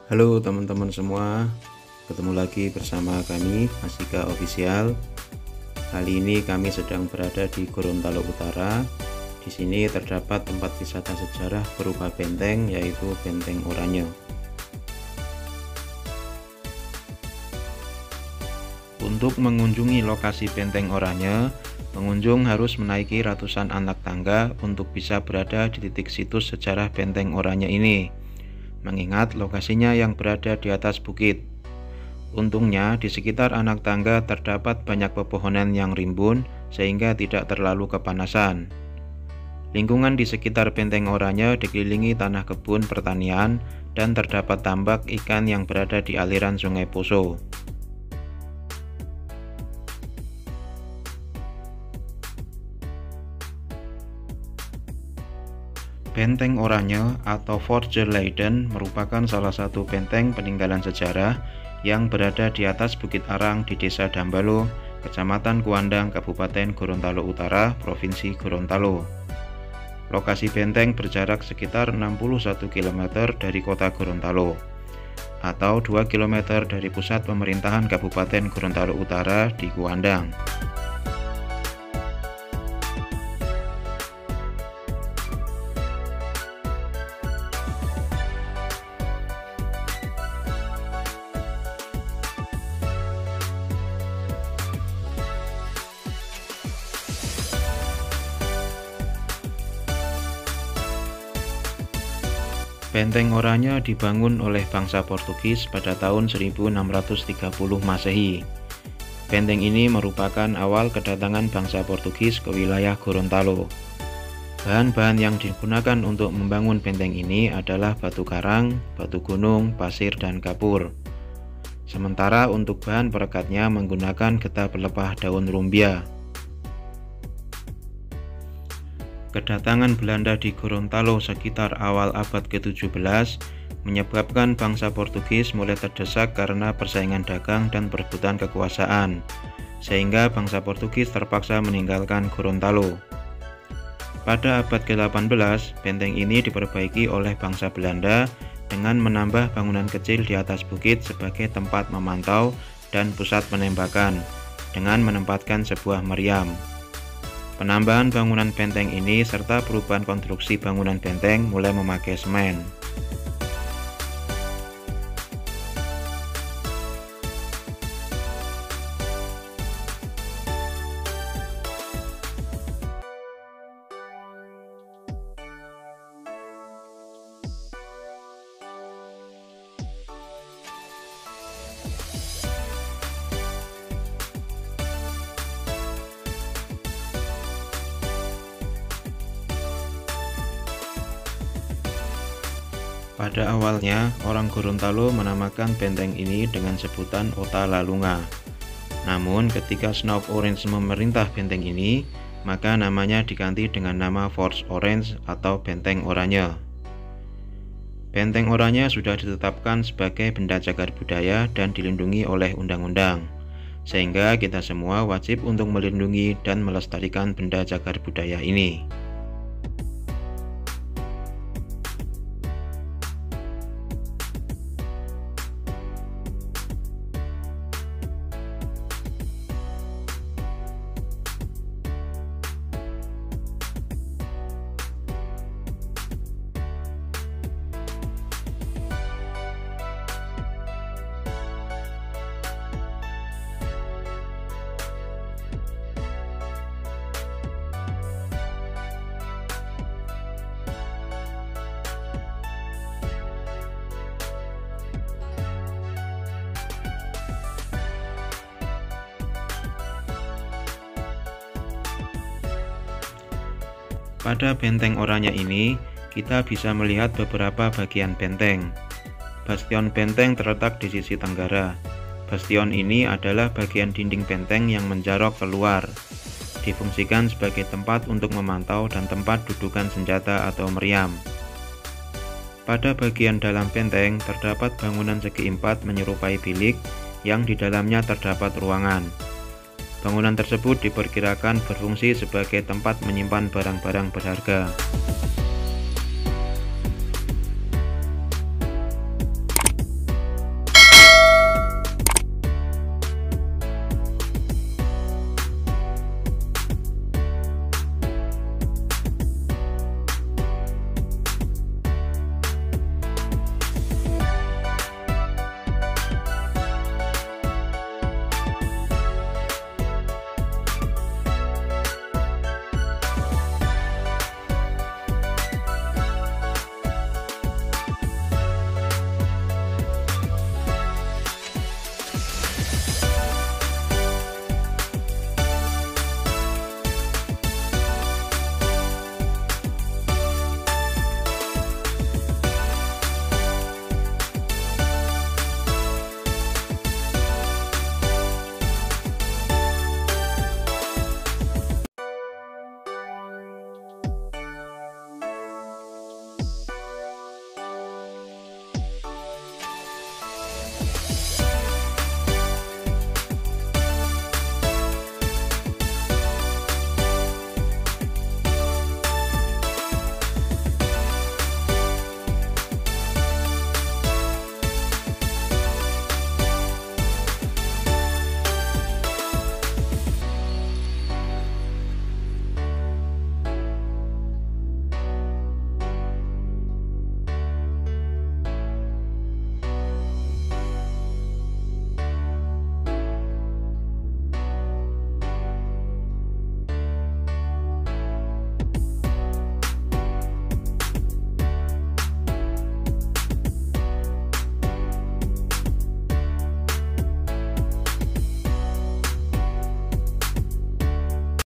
Halo teman-teman semua, ketemu lagi bersama kami Masika Official. Kali ini kami sedang berada di Gorontalo Utara. Di sini terdapat tempat wisata sejarah berupa benteng, yaitu Benteng Oranye. Untuk mengunjungi lokasi Benteng Oranye, pengunjung harus menaiki ratusan anak tangga untuk bisa berada di titik situs sejarah Benteng Oranye ini, mengingat lokasinya yang berada di atas bukit. Untungnya di sekitar anak tangga terdapat banyak pepohonan yang rimbun sehingga tidak terlalu kepanasan. Lingkungan di sekitar Benteng Oranye dikelilingi tanah kebun pertanian dan terdapat tambak ikan yang berada di aliran Sungai Poso. Benteng Oranye atau Voortje-Leiden merupakan salah satu benteng peninggalan sejarah yang berada di atas Bukit Arang di Desa Dambalo, Kecamatan Kuandang, Kabupaten Gorontalo Utara, Provinsi Gorontalo. Lokasi benteng berjarak sekitar 61 km dari kota Gorontalo, atau 2 km dari pusat pemerintahan Kabupaten Gorontalo Utara di Kuandang. Benteng Oranye dibangun oleh bangsa Portugis pada tahun 1630 Masehi. Benteng ini merupakan awal kedatangan bangsa Portugis ke wilayah Gorontalo. Bahan-bahan yang digunakan untuk membangun benteng ini adalah batu karang, batu gunung, pasir, dan kapur. Sementara untuk bahan perekatnya menggunakan getah pelepah daun rumbia. Kedatangan Belanda di Gorontalo sekitar awal abad ke-17 menyebabkan bangsa Portugis mulai terdesak karena persaingan dagang dan perebutan kekuasaan, sehingga bangsa Portugis terpaksa meninggalkan Gorontalo. Pada abad ke-18, benteng ini diperbaiki oleh bangsa Belanda dengan menambah bangunan kecil di atas bukit sebagai tempat memantau dan pusat penembakan, dengan menempatkan sebuah meriam. Penambahan bangunan benteng ini serta perubahan konstruksi bangunan benteng mulai memakai semen. Pada awalnya, orang Gorontalo menamakan benteng ini dengan sebutan Otalalunga. Namun, ketika Snow Orange memerintah benteng ini, maka namanya diganti dengan nama Force Orange atau Benteng Oranye. Benteng Oranye sudah ditetapkan sebagai benda cagar budaya dan dilindungi oleh undang-undang, sehingga kita semua wajib untuk melindungi dan melestarikan benda cagar budaya ini. Pada Benteng Oranye ini, kita bisa melihat beberapa bagian benteng. Bastion benteng terletak di sisi tenggara. Bastion ini adalah bagian dinding benteng yang menjorok keluar. Difungsikan sebagai tempat untuk memantau dan tempat dudukan senjata atau meriam. Pada bagian dalam benteng terdapat bangunan segi empat menyerupai bilik yang di dalamnya terdapat ruangan. Bangunan tersebut diperkirakan berfungsi sebagai tempat menyimpan barang-barang berharga.